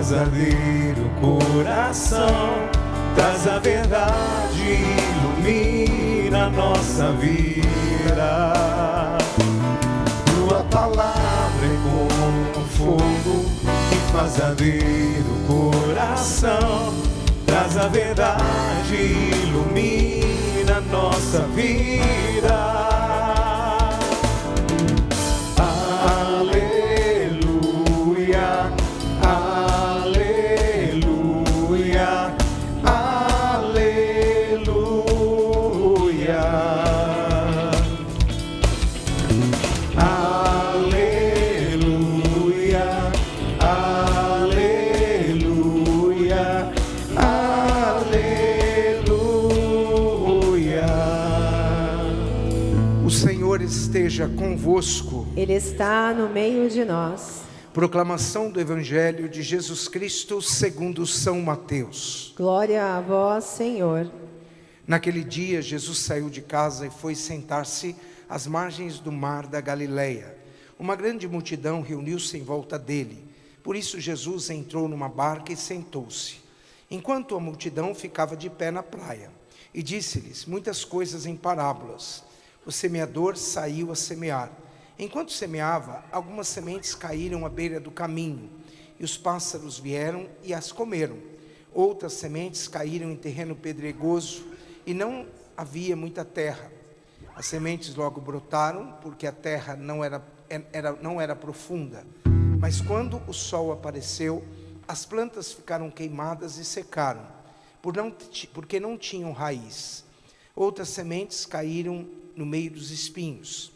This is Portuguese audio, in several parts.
faz arder o coração. Traz a verdade, ilumina a nossa vida. Tua palavra é como um fogo que faz arder o coração. Traz a verdade, ilumina a nossa vida. Aleluia, aleluia, aleluia, aleluia, aleluia, aleluia. O Senhor esteja convosco. Ele está no meio de nós. Proclamação do Evangelho de Jesus Cristo segundo São Mateus. Glória a vós, Senhor. Naquele dia, Jesus saiu de casa e foi sentar-se às margens do mar da Galileia. Uma grande multidão reuniu-se em volta dele. Por isso, Jesus entrou numa barca e sentou-se, enquanto a multidão ficava de pé na praia. E disse-lhes muitas coisas em parábolas. O semeador saiu a semear. Enquanto semeava, algumas sementes caíram à beira do caminho, e os pássaros vieram e as comeram. Outras sementes caíram em terreno pedregoso, e não havia muita terra. As sementes logo brotaram, porque a terra não era profunda. Mas quando o sol apareceu, as plantas ficaram queimadas e secaram, porque não tinham raiz. Outras sementes caíram no meio dos espinhos.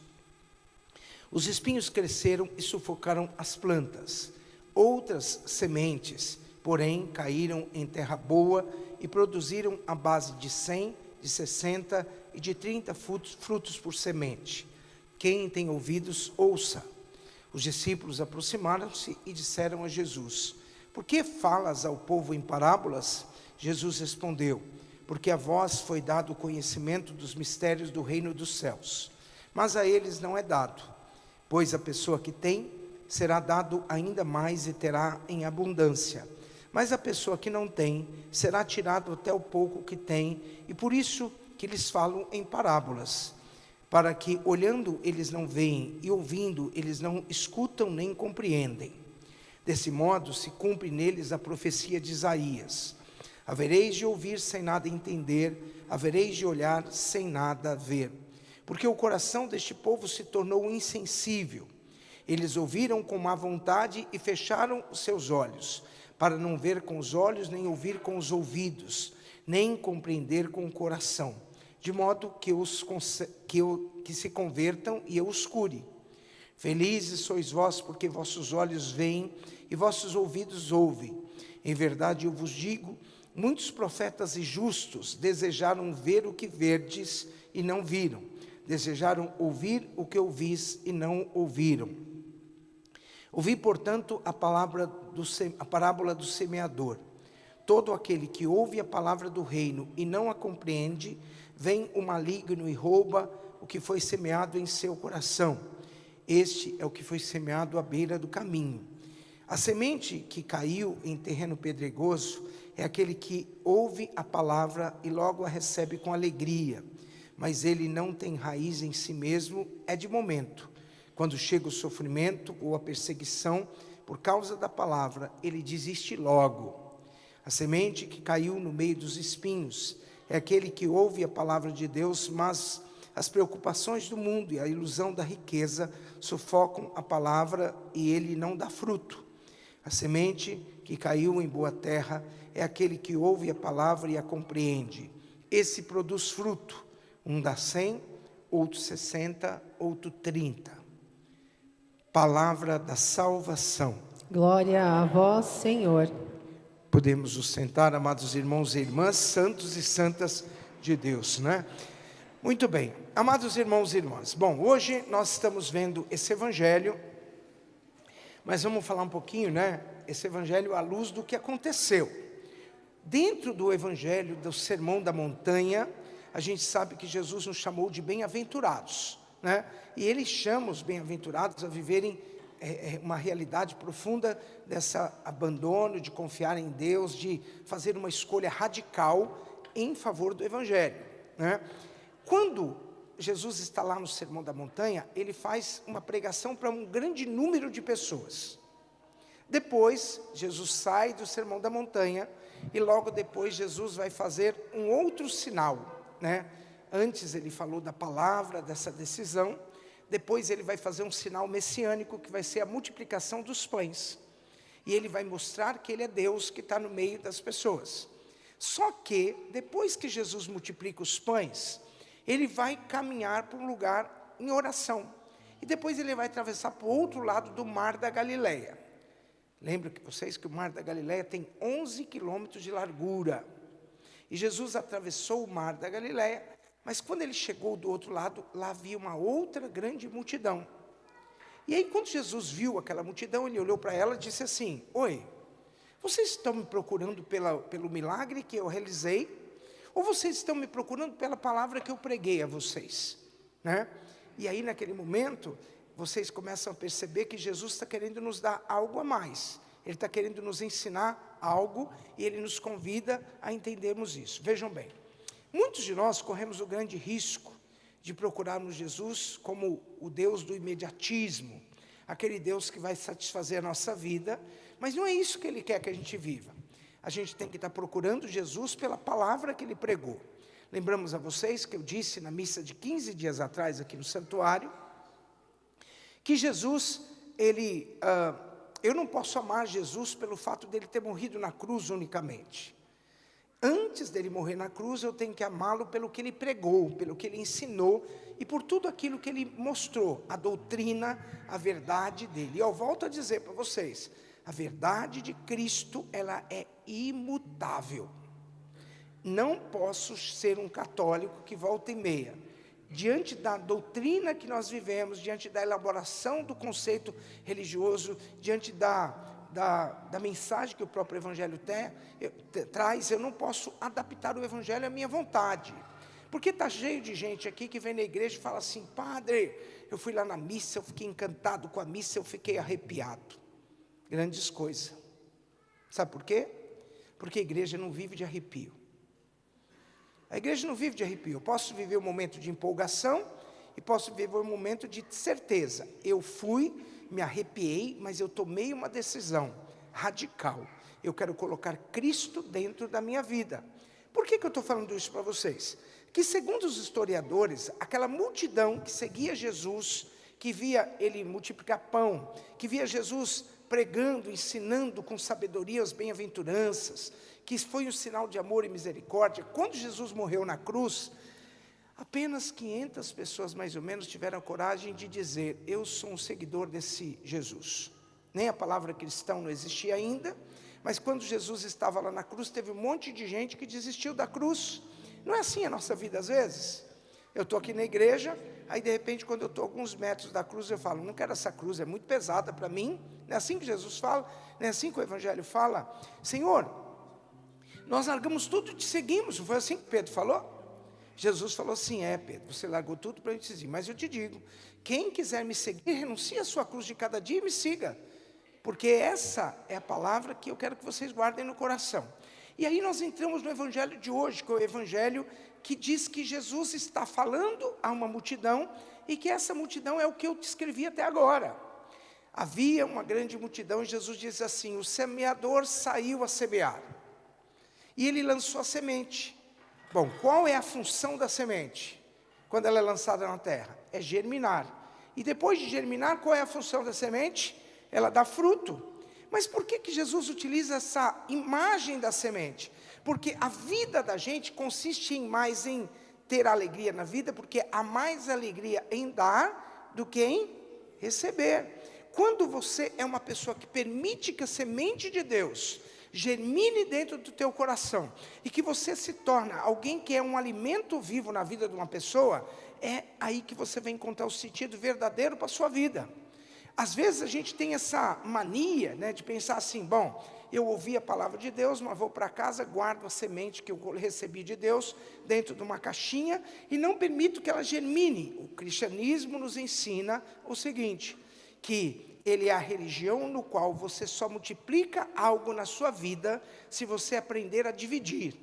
Os espinhos cresceram e sufocaram as plantas. Outras sementes, porém, caíram em terra boa e produziram a base de 100, de 60 e de 30 frutos por semente. Quem tem ouvidos, ouça. Os discípulos aproximaram-se e disseram a Jesus: por que falas ao povo em parábolas? Jesus respondeu: porque a vós foi dado o conhecimento dos mistérios do reino dos céus, mas a eles não é dado. Pois a pessoa que tem, será dado ainda mais e terá em abundância. Mas a pessoa que não tem, será tirado até o pouco que tem, e por isso que lhes falam em parábolas, para que olhando eles não veem, e ouvindo eles não escutam nem compreendem. Desse modo se cumpre neles a profecia de Isaías: havereis de ouvir sem nada entender, havereis de olhar sem nada ver. Porque o coração deste povo se tornou insensível. Eles ouviram com má vontade e fecharam os seus olhos, para não ver com os olhos, nem ouvir com os ouvidos, nem compreender com o coração, de modo que se convertam e eu os cure. Felizes sois vós, porque vossos olhos veem e vossos ouvidos ouvem. Em verdade eu vos digo, muitos profetas e justos desejaram ver o que verdes e não viram. Desejaram ouvir o que ouvis e não ouviram. Ouvi, portanto, a parábola do semeador. Todo aquele que ouve a palavra do reino e não a compreende, vem o maligno e rouba o que foi semeado em seu coração. Este é o que foi semeado à beira do caminho. A semente que caiu em terreno pedregoso é aquele que ouve a palavra e logo a recebe com alegria. Mas ele não tem raiz em si mesmo, é de momento. Quando chega o sofrimento ou a perseguição por causa da palavra, ele desiste logo. A semente que caiu no meio dos espinhos é aquele que ouve a palavra de Deus, mas as preocupações do mundo e a ilusão da riqueza sufocam a palavra e ele não dá fruto. A semente que caiu em boa terra é aquele que ouve a palavra e a compreende. Esse produz fruto. Um dá 100, outro 60, outro 30. Palavra da salvação. Glória a vós, Senhor. Podemos nos sentar, amados irmãos e irmãs, santos e santas de Deus, né? Muito bem, amados irmãos e irmãs. Bom, hoje nós estamos vendo esse evangelho, mas vamos falar um pouquinho, né? Esse evangelho à luz do que aconteceu. Dentro do evangelho do Sermão da Montanha, a gente sabe que Jesus nos chamou de bem-aventurados, né? E Ele chama os bem-aventurados a viverem é uma realidade profunda desse abandono, de confiar em Deus, de fazer uma escolha radical em favor do Evangelho, né? Quando Jesus está lá no Sermão da Montanha, ele faz uma pregação para um grande número de pessoas. Depois, Jesus sai do Sermão da Montanha e logo depois Jesus vai fazer um outro sinal, né? Antes ele falou da palavra, dessa decisão. Depois ele vai fazer um sinal messiânico, que vai ser a multiplicação dos pães. E ele vai mostrar que ele é Deus que está no meio das pessoas. Só que, depois que Jesus multiplica os pães, ele vai caminhar para um lugar em oração. E depois ele vai atravessar para o outro lado do Mar da Galileia. Lembra que vocês que o Mar da Galileia tem 11 quilômetros de largura. E Jesus atravessou o Mar da Galileia, mas quando ele chegou do outro lado, lá havia uma outra grande multidão. E aí, quando Jesus viu aquela multidão, ele olhou para ela e disse assim: oi, vocês estão me procurando pelo milagre que eu realizei? Ou vocês estão me procurando pela palavra que eu preguei a vocês, né? E aí, naquele momento, vocês começam a perceber que Jesus está querendo nos dar algo a mais. Ele está querendo nos ensinar algo e ele nos convida a entendermos isso. Vejam bem, muitos de nós corremos o grande risco de procurarmos Jesus como o Deus do imediatismo, aquele Deus que vai satisfazer a nossa vida, mas não é isso que ele quer que a gente viva. A gente tem que estar procurando Jesus pela palavra que ele pregou. Lembramos a vocês que eu disse na missa de 15 dias atrás aqui no santuário, que Jesus, eu não posso amar Jesus pelo fato dele ter morrido na cruz unicamente. Antes dele morrer na cruz, eu tenho que amá-lo pelo que ele pregou, pelo que ele ensinou e por tudo aquilo que ele mostrou, a doutrina, a verdade dele. E eu volto a dizer para vocês, a verdade de Cristo, ela é imutável. Não posso ser um católico que volta e meia, diante da doutrina que nós vivemos, diante da elaboração do conceito religioso, diante da mensagem que o próprio Evangelho traz, eu não posso adaptar o Evangelho à minha vontade. Porque está cheio de gente aqui que vem na igreja e fala assim: padre, eu fui lá na missa, eu fiquei encantado com a missa, eu fiquei arrepiado. Grandes coisas. Sabe por quê? Porque a igreja não vive de arrepio. A igreja não vive de arrepio. Eu posso viver um momento de empolgação e posso viver um momento de certeza. Eu fui, me arrepiei, mas eu tomei uma decisão radical. Eu quero colocar Cristo dentro da minha vida. Por que eu estou falando isso para vocês? Que segundo os historiadores, aquela multidão que seguia Jesus, que via ele multiplicar pão, que via Jesus pregando, ensinando com sabedoria as bem-aventuranças, que foi um sinal de amor e misericórdia. Quando Jesus morreu na cruz, apenas 500 pessoas mais ou menos tiveram a coragem de dizer: eu sou um seguidor desse Jesus. Nem a palavra cristão não existia ainda, mas quando Jesus estava lá na cruz, teve um monte de gente que desistiu da cruz. Não é assim a nossa vida às vezes? Eu estou aqui na igreja, aí de repente quando eu estou a alguns metros da cruz, eu falo: não quero essa cruz, é muito pesada para mim. Não é assim que Jesus fala? Não é assim que o Evangelho fala? Senhor, nós largamos tudo e te seguimos. Não foi assim que Pedro falou? Jesus falou assim: Pedro, você largou tudo para eu te seguir, mas eu te digo, quem quiser me seguir, renuncie a sua cruz de cada dia e me siga, porque essa é a palavra que eu quero que vocês guardem no coração. E aí nós entramos no Evangelho de hoje, que é o Evangelho que diz que Jesus está falando a uma multidão, e que essa multidão é o que eu descrevi até agora. Havia uma grande multidão e Jesus diz assim: o semeador saiu a semear, e ele lançou a semente. Bom, qual é a função da semente, quando ela é lançada na terra? É germinar. E depois de germinar, qual é a função da semente? Ela dá fruto. Mas por que Jesus utiliza essa imagem da semente? Porque a vida da gente consiste mais em ter alegria na vida, porque há mais alegria em dar do que em receber. Quando você é uma pessoa que permite que a semente de Deus germine dentro do teu coração, e que você se torna alguém que é um alimento vivo na vida de uma pessoa, é aí que você vai encontrar o sentido verdadeiro para a sua vida. Às vezes a gente tem essa mania, né, de pensar assim: bom, eu ouvi a palavra de Deus, mas vou para casa, guardo a semente que eu recebi de Deus dentro de uma caixinha e não permito que ela germine. O cristianismo nos ensina o seguinte, que ele é a religião no qual você só multiplica algo na sua vida se você aprender a dividir.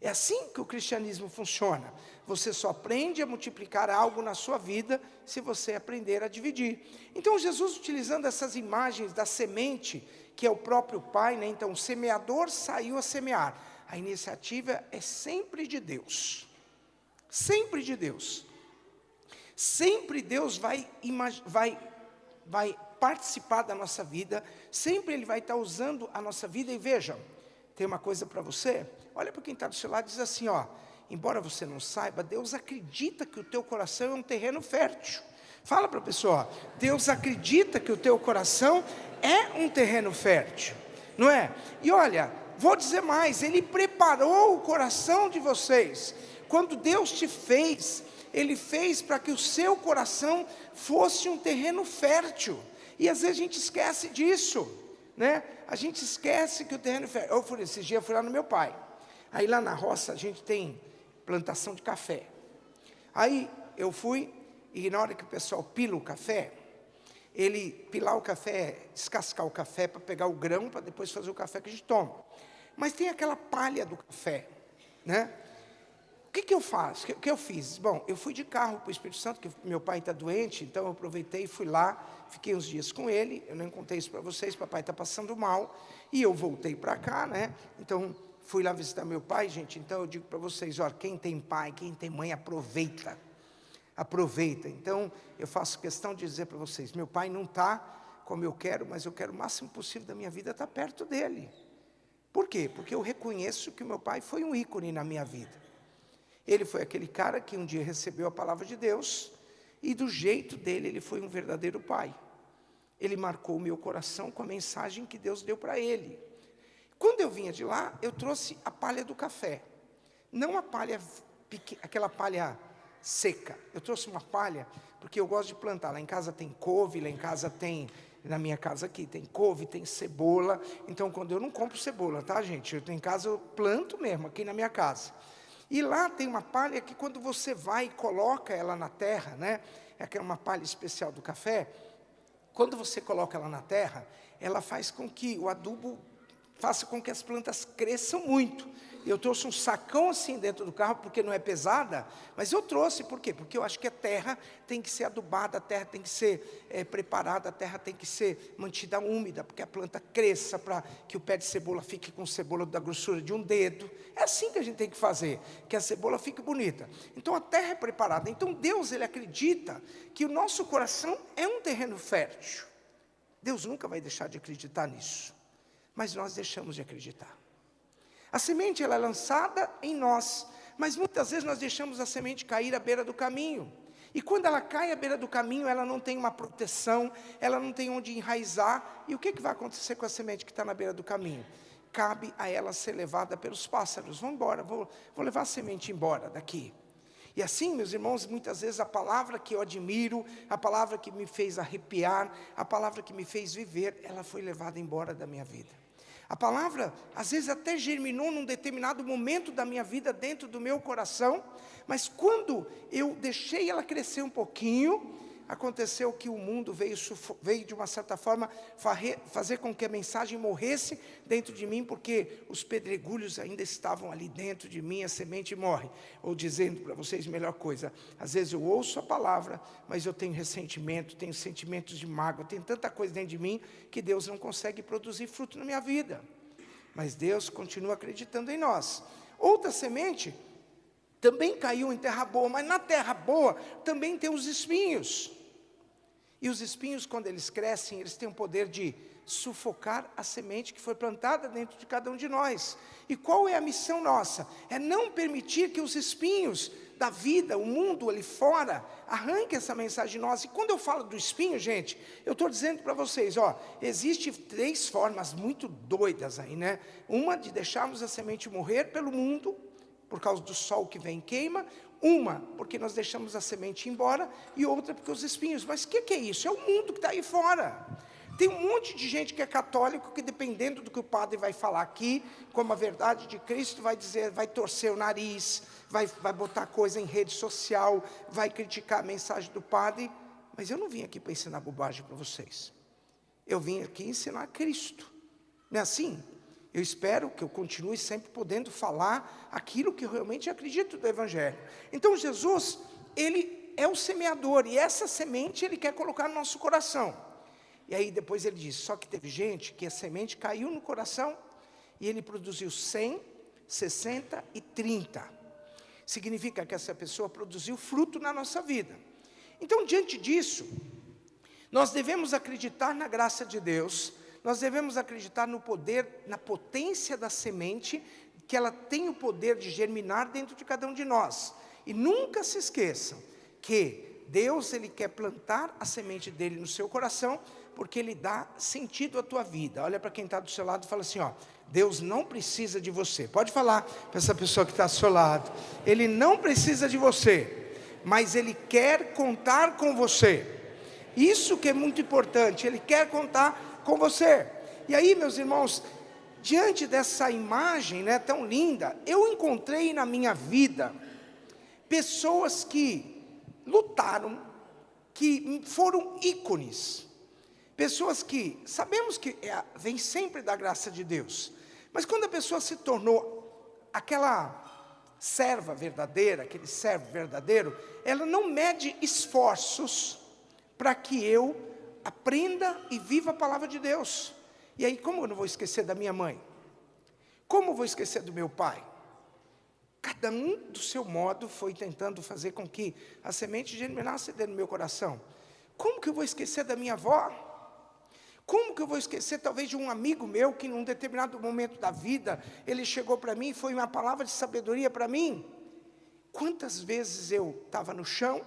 É assim que o cristianismo funciona. Você só aprende a multiplicar algo na sua vida se você aprender a dividir. Então Jesus, utilizando essas imagens da semente, que é o próprio Pai, né? Então o semeador saiu a semear. A iniciativa é sempre de Deus. Sempre de Deus. Sempre Deus vai participar da nossa vida. Sempre Ele vai estar usando a nossa vida. E vejam, tem uma coisa para você. Olha para quem está do seu lado e diz assim, ó, embora você não saiba, Deus acredita que o teu coração é um terreno fértil. Fala para a pessoa, ó, Deus acredita que o teu coração é um terreno fértil, não é? E olha, vou dizer mais, Ele preparou o coração de vocês. Quando Deus te fez, Ele fez para que o seu coração fosse um terreno fértil. E às vezes a gente esquece disso, né? A gente esquece que o terreno é fértil. Esses dias eu fui lá no meu pai. Aí lá na roça a gente tem plantação de café. Aí eu fui, e na hora que o pessoal pila o café, ele pilar o café, descascar o café para pegar o grão, para depois fazer o café que a gente toma. Mas tem aquela palha do café, né? O que eu faço? O que eu fiz? Bom, eu fui de carro para o Espírito Santo, que meu pai está doente, então eu aproveitei e fui lá, fiquei uns dias com ele, eu não contei isso para vocês, papai está passando mal, e eu voltei para cá, né? Então fui lá visitar meu pai, gente. Então eu digo para vocês, olha, quem tem pai, quem tem mãe, aproveita. Aproveita. Então eu faço questão de dizer para vocês, meu pai não está como eu quero, mas eu quero o máximo possível da minha vida estar perto dele. Por quê? Porque eu reconheço que o meu pai foi um ícone na minha vida. Ele foi aquele cara que um dia recebeu a palavra de Deus, e do jeito dele, ele foi um verdadeiro pai. Ele marcou o meu coração com a mensagem que Deus deu para ele. Quando eu vinha de lá, eu trouxe a palha do café. Não a palha, aquela palha seca. Eu trouxe uma palha, porque eu gosto de plantar. Lá em casa tem couve, lá em casa tem, na minha casa aqui, tem couve, tem cebola. Então, quando eu não compro cebola, tá, gente? Em casa eu planto mesmo, aqui na minha casa. E lá tem uma palha que quando você vai e coloca ela na terra, né? É uma palha especial do café. Quando você coloca ela na terra, ela faz com que o adubo faça com que as plantas cresçam muito. Eu trouxe um sacão assim dentro do carro, porque não é pesada, mas eu trouxe, por quê? Porque eu acho que a terra tem que ser adubada, a terra tem que ser preparada, a terra tem que ser mantida úmida, porque a planta cresça, para que o pé de cebola fique com cebola da grossura de um dedo. É assim que a gente tem que fazer, que a cebola fique bonita. Então a terra é preparada. Então Deus, Ele acredita que o nosso coração é um terreno fértil. Deus nunca vai deixar de acreditar nisso. Mas nós deixamos de acreditar. A semente ela é lançada em nós, mas muitas vezes nós deixamos a semente cair à beira do caminho. E quando ela cai à beira do caminho, ela não tem uma proteção, ela não tem onde enraizar. E o que vai acontecer com a semente que está na beira do caminho? Cabe a ela ser levada pelos pássaros. Vão embora, vou levar a semente embora daqui. E assim, meus irmãos, muitas vezes a palavra que eu admiro, a palavra que me fez arrepiar, a palavra que me fez viver, ela foi levada embora da minha vida. A palavra, às vezes até germinou num determinado momento da minha vida, dentro do meu coração, mas quando eu deixei ela crescer um pouquinho, aconteceu que o mundo veio de uma certa forma fazer com que a mensagem morresse dentro de mim, porque os pedregulhos ainda estavam ali dentro de mim, a semente morre. Ou dizendo para vocês, melhor coisa, às vezes eu ouço a palavra, mas eu tenho ressentimento, tenho sentimentos de mágoa, tenho tanta coisa dentro de mim, que Deus não consegue produzir fruto na minha vida. Mas Deus continua acreditando em nós. Outra semente também caiu em terra boa, mas na terra boa também tem os espinhos. E os espinhos, quando eles crescem, eles têm o poder de sufocar a semente que foi plantada dentro de cada um de nós. E qual é a missão nossa? É não permitir que os espinhos da vida, o mundo ali fora, arranque essa mensagem de nós. E quando eu falo do espinho, gente, eu estou dizendo para vocês, ó, existe 3 formas muito doidas aí, né? Uma de deixarmos a semente morrer pelo mundo, por causa do sol que vem e queima. Uma, porque nós deixamos a semente ir embora. E outra, porque os espinhos. Mas o que é isso? É o mundo que está aí fora. Tem um monte de gente que é católico, que dependendo do que o padre vai falar aqui, como a verdade de Cristo, vai dizer, vai torcer o nariz, vai botar coisa em rede social, vai criticar a mensagem do padre. Mas eu não vim aqui para ensinar bobagem para vocês. Eu vim aqui ensinar Cristo. Não é assim? Eu espero que eu continue sempre podendo falar aquilo que eu realmente acredito do Evangelho. Então Jesus, Ele é o semeador, e essa semente Ele quer colocar no nosso coração. E aí depois Ele diz, só que teve gente que a semente caiu no coração, e Ele produziu 100, 60 e 30. Significa que essa pessoa produziu fruto na nossa vida. Então, diante disso, nós devemos acreditar na graça de Deus, nós devemos acreditar no poder, na potência da semente, que ela tem o poder de germinar dentro de cada um de nós. E nunca se esqueçam que Deus, Ele quer plantar a semente dEle no seu coração, porque Ele dá sentido à tua vida. Olha para quem está do seu lado e fala assim, ó, Deus não precisa de você. Pode falar para essa pessoa que está ao seu lado. Ele não precisa de você, mas Ele quer contar com você. Isso que é muito importante, Ele quer contar com você. E aí, meus irmãos, diante dessa imagem, né, tão linda, eu encontrei na minha vida pessoas que lutaram, que foram ícones, pessoas que sabemos que vem sempre da graça de Deus, mas quando a pessoa se tornou aquela serva verdadeira, aquele servo verdadeiro, ela não mede esforços para que eu aprenda e viva a palavra de Deus. E aí, como eu não vou esquecer da minha mãe? Como eu vou esquecer do meu pai? Cada um do seu modo foi tentando fazer com que a semente germinasse dentro do meu coração. Como que eu vou esquecer da minha avó? Como que eu vou esquecer talvez de um amigo meu que num determinado momento da vida, ele chegou para mim e foi uma palavra de sabedoria para mim? Quantas vezes eu estava no chão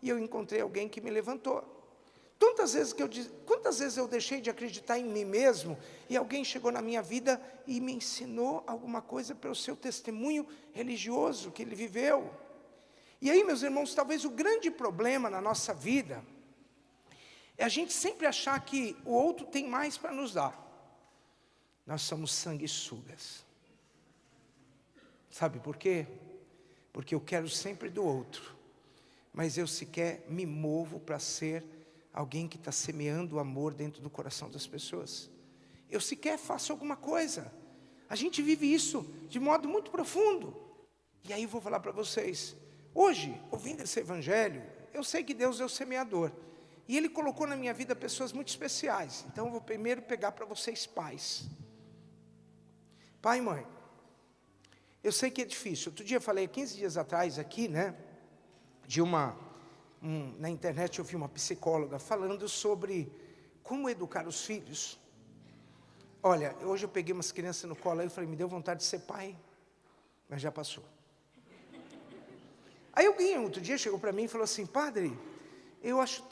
e eu encontrei alguém que me levantou? Quantas vezes eu deixei de acreditar em mim mesmo e alguém chegou na minha vida e me ensinou alguma coisa pelo seu testemunho religioso que ele viveu? E aí, meus irmãos, talvez o grande problema na nossa vida é a gente sempre achar que o outro tem mais para nos dar. Nós somos sanguessugas. Sabe por quê? Porque eu quero sempre do outro, mas eu sequer me movo para ser alguém que está semeando o amor dentro do coração das pessoas. Eu sequer faço alguma coisa. A gente vive isso de modo muito profundo. E aí eu vou falar para vocês. Hoje, ouvindo esse evangelho, eu sei que Deus é o semeador. E Ele colocou na minha vida pessoas muito especiais. Então eu vou primeiro pegar para vocês pais. Pai e mãe, eu sei que é difícil. Outro dia eu falei, 15 dias atrás aqui, né, na internet eu vi uma psicóloga falando sobre como educar os filhos. Olha, hoje eu peguei umas crianças no colo aí e falei, me deu vontade de ser pai, mas já passou. Aí alguém outro dia chegou para mim e falou assim, padre, eu acho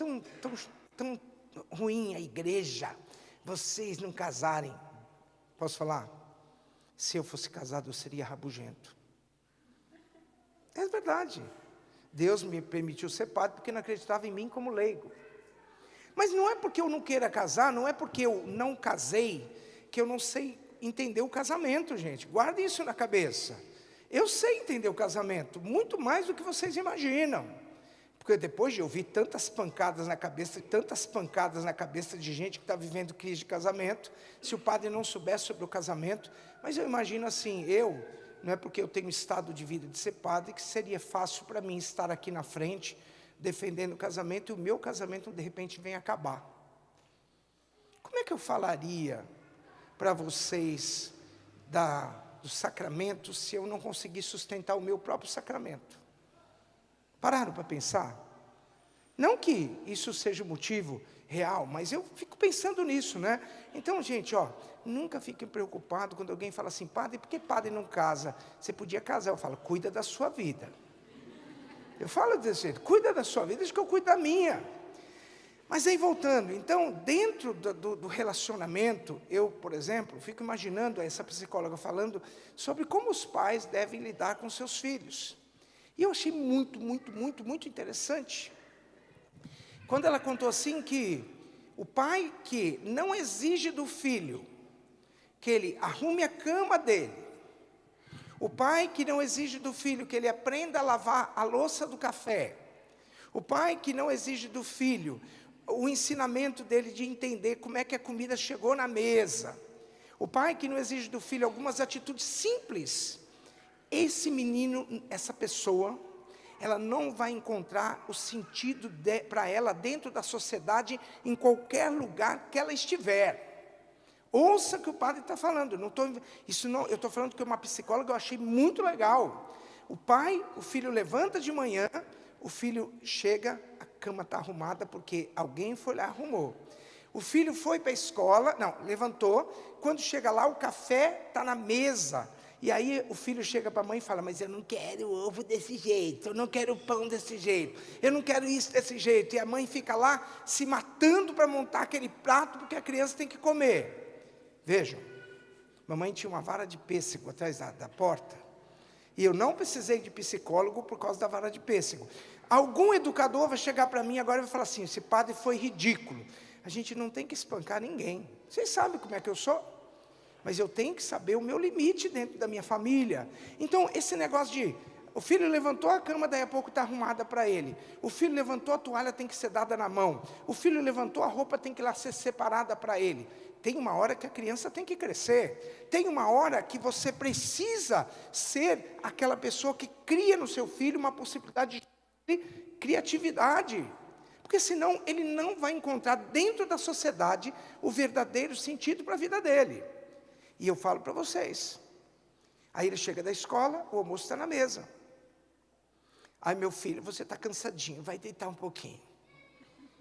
tão ruim a igreja, vocês não casarem. Posso falar? Se eu fosse casado eu seria rabugento. É verdade. Deus me permitiu ser padre porque não acreditava em mim como leigo. Mas não é porque eu não queira casar, não é porque eu não casei, que eu não sei entender o casamento, gente. Guarde isso na cabeça. Eu sei entender o casamento, muito mais do que vocês imaginam. Porque depois de ouvir tantas pancadas na cabeça de gente que está vivendo crise de casamento, se o padre não soubesse sobre o casamento, mas eu imagino assim, não é porque eu tenho estado de vida de ser padre, que seria fácil para mim estar aqui na frente, defendendo o casamento, e o meu casamento de repente vem acabar. Como é que eu falaria para vocês do sacramento, se eu não conseguir sustentar o meu próprio sacramento? Pararam para pensar? Não que isso seja o motivo real, mas eu fico pensando nisso, né? Então, gente, nunca fiquem preocupados quando alguém fala assim, padre, por que padre não casa? Você podia casar. Eu falo, cuida da sua vida. Eu falo desse jeito, cuida da sua vida, deixa que eu cuido da minha. Mas aí voltando, então, dentro do relacionamento, eu, por exemplo, fico imaginando essa psicóloga falando sobre como os pais devem lidar com seus filhos. E eu achei muito interessante, quando ela contou assim que o pai que não exige do filho que ele arrume a cama dele, o pai que não exige do filho que ele aprenda a lavar a louça do café, o pai que não exige do filho o ensinamento dele de entender como é que a comida chegou na mesa. O pai que não exige do filho algumas atitudes simples. Esse menino, essa pessoa, ela não vai encontrar o sentido para ela dentro da sociedade, em qualquer lugar que ela estiver. Ouça o que o padre está falando. Eu estou falando que uma psicóloga eu achei muito legal. O filho levanta de manhã, o filho chega, a cama está arrumada porque alguém foi lá e arrumou. O filho foi para a escola, levantou, quando chega lá o café está na mesa. E aí o filho chega para a mãe e fala, mas eu não quero ovo desse jeito, eu não quero pão desse jeito, eu não quero isso desse jeito. E a mãe fica lá se matando para montar aquele prato porque a criança tem que comer. Vejam, mamãe tinha uma vara de pêssego atrás da porta. E eu não precisei de psicólogo por causa da vara de pêssego. Algum educador vai chegar para mim agora e vai falar assim, esse padre foi ridículo. A gente não tem que espancar ninguém. Vocês sabem como é que eu sou? Mas eu tenho que saber o meu limite dentro da minha família. Então, esse negócio de... O filho levantou a cama, daí a pouco está arrumada para ele. O filho levantou a toalha, tem que ser dada na mão. O filho levantou a roupa, tem que lá ser separada para ele. Tem uma hora que a criança tem que crescer. Tem uma hora que você precisa ser aquela pessoa que cria no seu filho uma possibilidade de criatividade. Porque senão ele não vai encontrar dentro da sociedade o verdadeiro sentido para a vida dele. E eu falo para vocês. Aí ele chega da escola, o almoço está na mesa. Aí meu filho, você está cansadinho, vai deitar um pouquinho.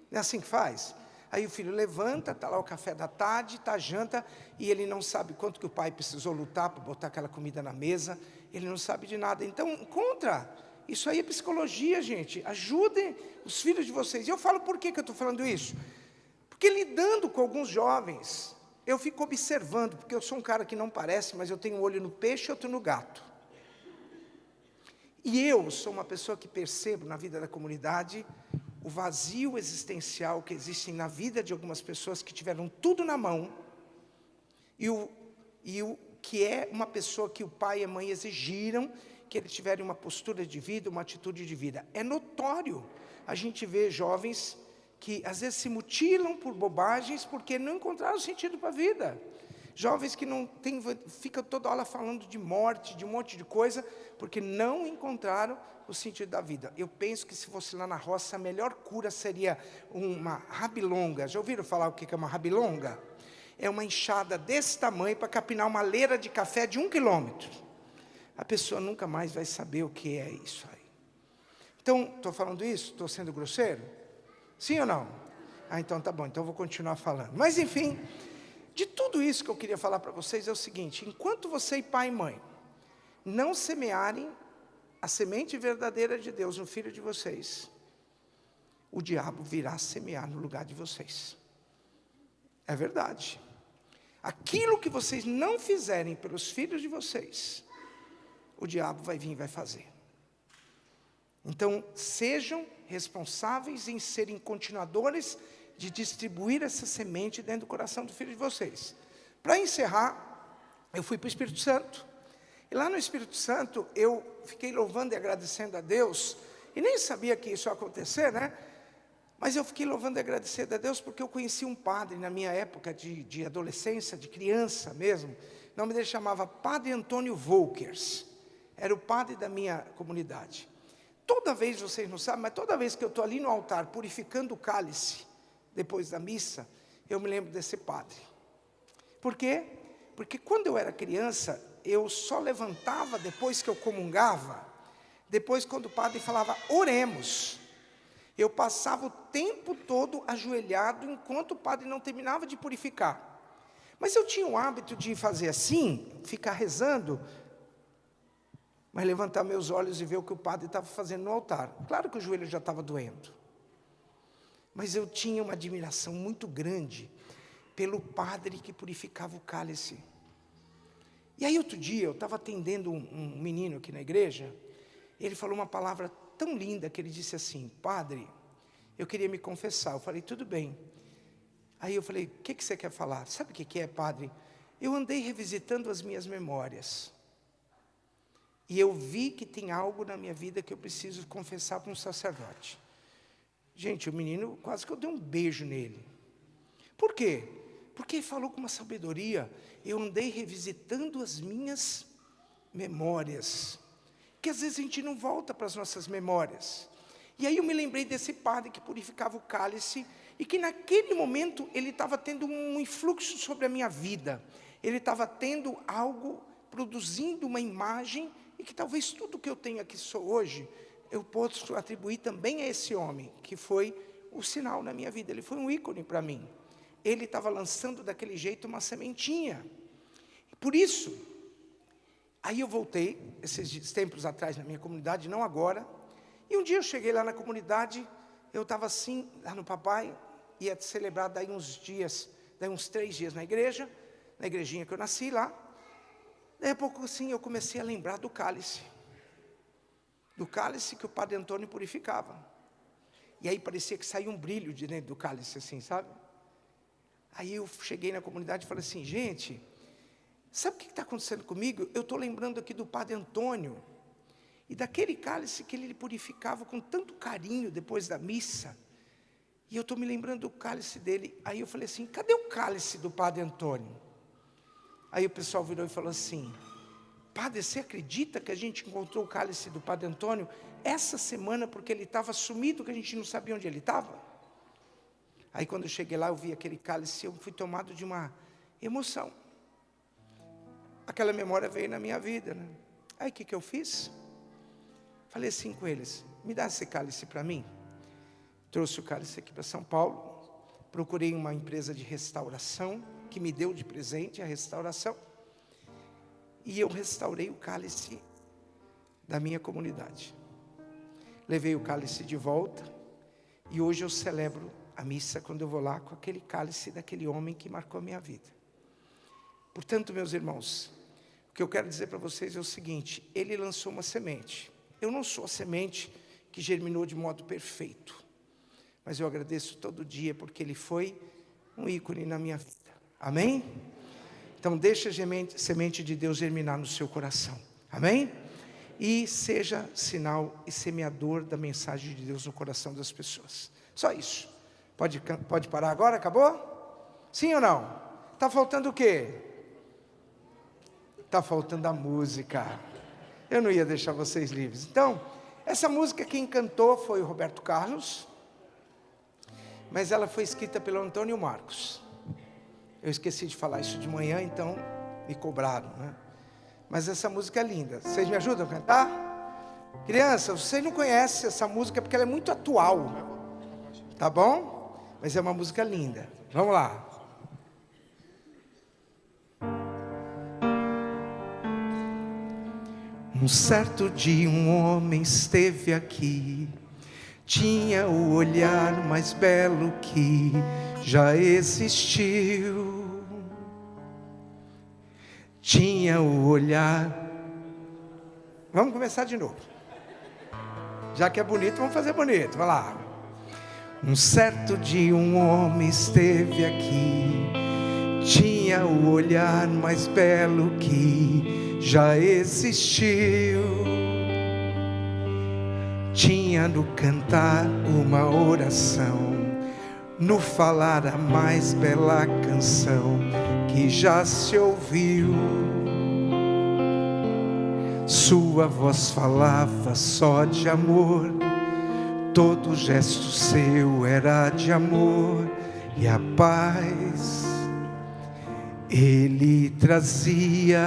Não é assim que faz? Aí o filho levanta, está lá o café da tarde, está a janta, e ele não sabe quanto que o pai precisou lutar para botar aquela comida na mesa, ele não sabe de nada. Então, isso aí é psicologia, gente. Ajudem os filhos de vocês. E eu falo por que eu estou falando isso? Porque lidando com alguns jovens, eu fico observando, porque eu sou um cara que não parece, mas eu tenho um olho no peixe e outro no gato. E eu sou uma pessoa que percebo na vida da comunidade o vazio existencial que existe na vida de algumas pessoas que tiveram tudo na mão, e o que é uma pessoa que o pai e a mãe exigiram que eles tiverem uma postura de vida, uma atitude de vida. É notório a gente vê jovens que às vezes se mutilam por bobagens porque não encontraram sentido para a vida. Jovens que ficam toda hora falando de morte, de um monte de coisa, porque não encontraram o sentido da vida. Eu penso que se fosse lá na roça, a melhor cura seria uma rabilonga. Já ouviram falar o que é uma rabilonga? É uma enxada desse tamanho para capinar uma leira de café de 1 quilômetro. A pessoa nunca mais vai saber o que é isso aí. Então, estou falando isso? Estou sendo grosseiro? Sim ou não? Então tá bom, então eu vou continuar falando. Mas enfim, de tudo isso que eu queria falar para vocês é o seguinte: enquanto você e pai e mãe não semearem a semente verdadeira de Deus no filho de vocês, o diabo virá semear no lugar de vocês. É verdade. Aquilo que vocês não fizerem pelos filhos de vocês, o diabo vai vir e vai fazer. Então, sejam responsáveis em serem continuadores de distribuir essa semente dentro do coração do filho de vocês. Para encerrar, eu fui para o Espírito Santo. E lá no Espírito Santo, eu fiquei louvando e agradecendo a Deus. E nem sabia que isso ia acontecer, né? Mas eu fiquei louvando e agradecendo a Deus porque eu conheci um padre na minha época de adolescência, de criança mesmo. O nome dele chamava Padre Antônio Volkers. Era o padre da minha comunidade. Toda vez, vocês não sabem, mas toda vez que eu estou ali no altar purificando o cálice, depois da missa, eu me lembro desse padre. Por quê? Porque quando eu era criança, eu só levantava depois que eu comungava, depois quando o padre falava, oremos. Eu passava o tempo todo ajoelhado, enquanto o padre não terminava de purificar. Mas eu tinha o hábito de fazer assim, ficar rezando, mas levantar meus olhos e ver o que o padre estava fazendo no altar. Claro que o joelho já estava doendo. Mas eu tinha uma admiração muito grande pelo padre que purificava o cálice. E aí outro dia eu estava atendendo um menino aqui na igreja, ele falou uma palavra tão linda que ele disse assim, padre, eu queria me confessar. Eu falei, tudo bem. Aí eu falei, o que você quer falar? Sabe o que é, padre? Eu andei revisitando as minhas memórias. E eu vi que tem algo na minha vida que eu preciso confessar para um sacerdote. Gente, o menino, quase que eu dei um beijo nele. Por quê? Porque ele falou com uma sabedoria. Eu andei revisitando as minhas memórias, que às vezes a gente não volta para as nossas memórias. E aí eu me lembrei desse padre que purificava o cálice, e que naquele momento ele estava tendo um influxo sobre a minha vida. Ele estava tendo algo, produzindo uma imagem, e que talvez tudo que eu tenho aqui hoje, eu posso atribuir também a esse homem, que foi o sinal na minha vida. Ele foi um ícone para mim. Ele estava lançando daquele jeito uma sementinha. Por isso, aí eu voltei, esses tempos atrás na minha comunidade, não agora. E um dia eu cheguei lá na comunidade, eu estava assim, lá no papai, ia celebrar daí uns 3 dias na igreja, na igrejinha que eu nasci lá. Daí a pouco assim eu comecei a lembrar do cálice que o Padre Antônio purificava. E aí parecia que saía um brilho de dentro do cálice assim, sabe? Aí eu cheguei na comunidade e falei assim, gente, sabe o que está acontecendo comigo? Eu estou lembrando aqui do Padre Antônio, e daquele cálice que ele purificava com tanto carinho depois da missa, e eu estou me lembrando do cálice dele. Aí eu falei assim, cadê o cálice do Padre Antônio? Aí o pessoal virou e falou assim, padre, você acredita que a gente encontrou o cálice do Padre Antônio essa semana, porque ele estava sumido, que a gente não sabia onde ele estava? Aí quando eu cheguei lá, eu vi aquele cálice, eu fui tomado de uma emoção. Aquela memória veio na minha vida, né? Aí o que eu fiz? Falei assim com eles, me dá esse cálice para mim. Trouxe o cálice aqui para São Paulo, procurei uma empresa de restauração, que me deu de presente a restauração, e eu restaurei o cálice da minha comunidade. Levei o cálice de volta, e hoje eu celebro a missa quando eu vou lá com aquele cálice daquele homem que marcou a minha vida. Portanto, meus irmãos, o que eu quero dizer para vocês é o seguinte, ele lançou uma semente. Eu não sou a semente que germinou de modo perfeito, mas eu agradeço todo dia porque ele foi um ícone na minha vida. Amém? Então deixa a semente de Deus germinar no seu coração. Amém? E seja sinal e semeador da mensagem de Deus no coração das pessoas. Só isso. Pode parar agora? Acabou? Sim ou não? Está faltando o quê? Está faltando a música. Eu não ia deixar vocês livres. Então, essa música quem cantou foi o Roberto Carlos, mas ela foi escrita pelo Antônio Marcos. Eu esqueci de falar isso de manhã, então me cobraram, né? Mas essa música é linda. Vocês me ajudam a cantar? Crianças, vocês não conhecem essa música porque ela é muito atual. Tá bom? Mas é uma música linda. Vamos lá. Um certo dia um homem esteve aqui, tinha o olhar mais belo que já existiu. Tinha o olhar... Vamos começar de novo. Já que é bonito, vamos fazer bonito. Vai lá. Um certo dia um homem esteve aqui, tinha o olhar mais belo que já existiu. Tinha no cantar uma oração, no falar a mais bela canção que já se ouviu. Sua voz falava só de amor, todo gesto seu era de amor e a paz ele trazia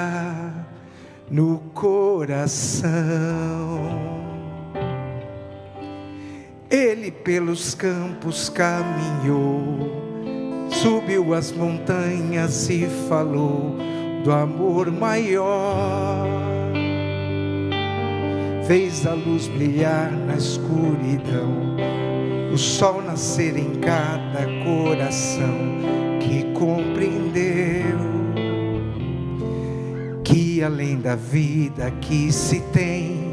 no coração. Ele pelos campos caminhou, subiu as montanhas e falou do amor maior. Fez a luz brilhar na escuridão, o sol nascer em cada coração que compreendeu que além da vida que se tem,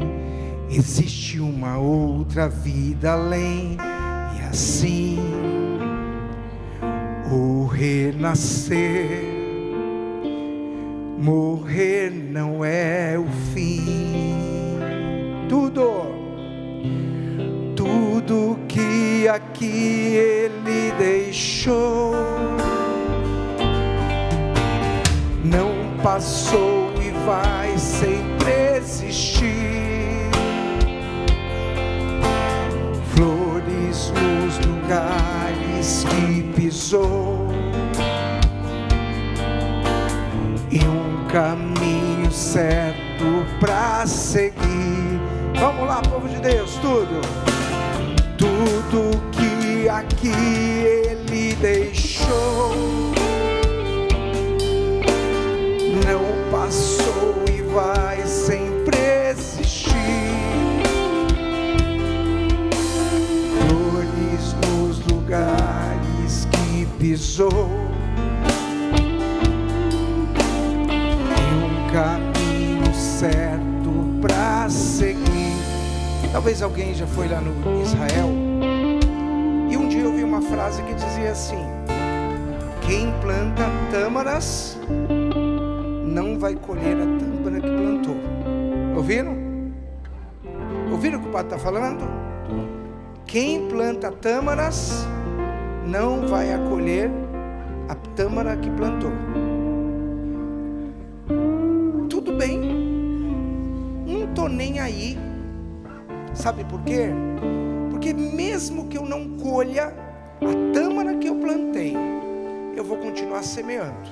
existe uma outra vida além. E assim o renascer, morrer não é o fim. Tudo que que aqui ele deixou não passou e vai sempre existir. Flores nos lugares que pisou e um caminho certo pra seguir. Vamos lá, povo de Deus, tudo que aqui ele deixou não passou e vai sempre existir. Flores nos lugares que pisou e um caminho certo pra seguir. Talvez alguém já foi lá no Israel e um dia eu ouvi uma frase que dizia assim: quem planta tâmaras não vai colher a tâmara que plantou. Ouviram? Ouviram o que o padre está falando? Quem planta tâmaras não vai acolher a tâmara que plantou. Tudo bem, não estou nem aí. Sabe por quê? Porque mesmo que eu não colha a tâmara que eu plantei, eu vou continuar semeando.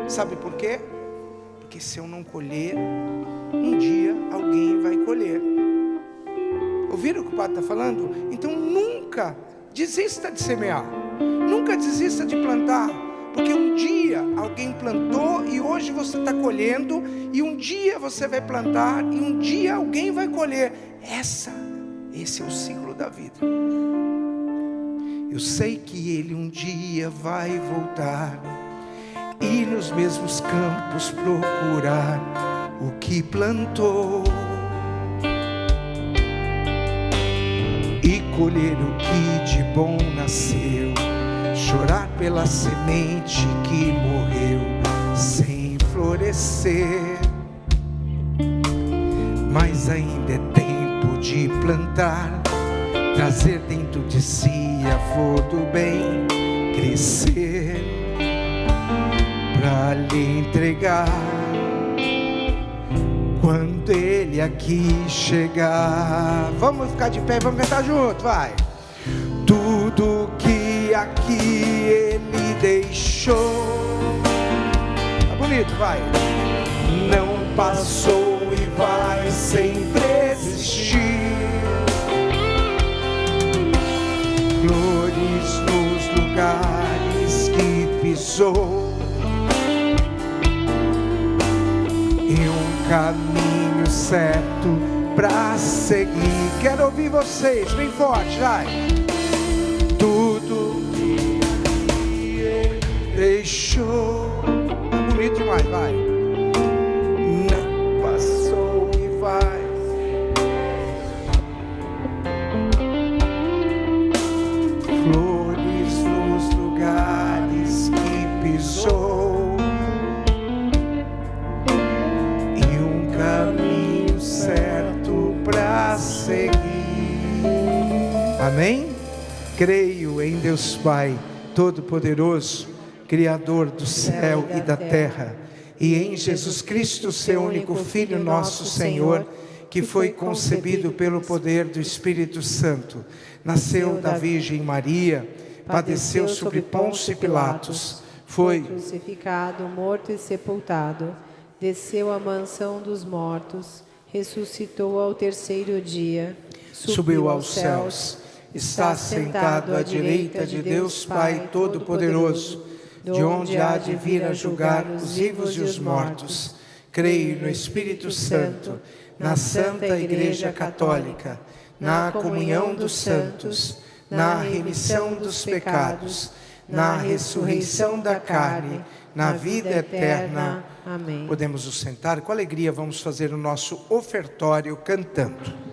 Sabe por quê? Porque se eu não colher, um dia alguém vai colher. Ouviram o que o padre está falando? Então nunca desista de semear, nunca desista de plantar, porque um dia alguém plantou e hoje você está colhendo, e um dia você vai plantar e um dia alguém vai colher. Esse é o ciclo da vida. Eu sei que ele um dia vai voltar e nos mesmos campos procurar o que plantou e colher o que de bom nasceu, chorar pela semente que morreu sem florescer. Mas ainda é tempo de plantar, trazer dentro de si a flor do bem, crescer pra lhe entregar quando ele aqui chegar. Vamos ficar de pé, vamos cantar junto, vai. Tudo que aqui ele deixou, tá bonito, vai. Não passou e vai sempre existir. Flores nos lugares que pisou e um caminho certo pra seguir. Quero ouvir vocês, bem forte, vai. Tudo que ele deixou, tá bonito demais, vai. Não passou e vai. Flores nos lugares que pisou e um caminho certo pra seguir. Amém? Creio em Deus Pai Todo-Poderoso, Criador do céu e da terra, e em Jesus Cristo, seu único Filho, nosso Senhor, que foi concebido pelo poder do Espírito Santo, nasceu da Virgem Maria, padeceu sobre Pôncio Pilatos, foi crucificado, morto e sepultado, desceu à mansão dos mortos, ressuscitou ao terceiro dia, subiu aos céus, está sentado à direita de Deus Pai Todo-Poderoso, de onde há de vir a julgar os vivos e os mortos. Creio no Espírito Santo, na Santa Igreja Católica, na comunhão dos santos, na remissão dos pecados, na ressurreição da carne, na vida eterna. Amém. Podemos nos sentar, com alegria vamos fazer o nosso ofertório cantando.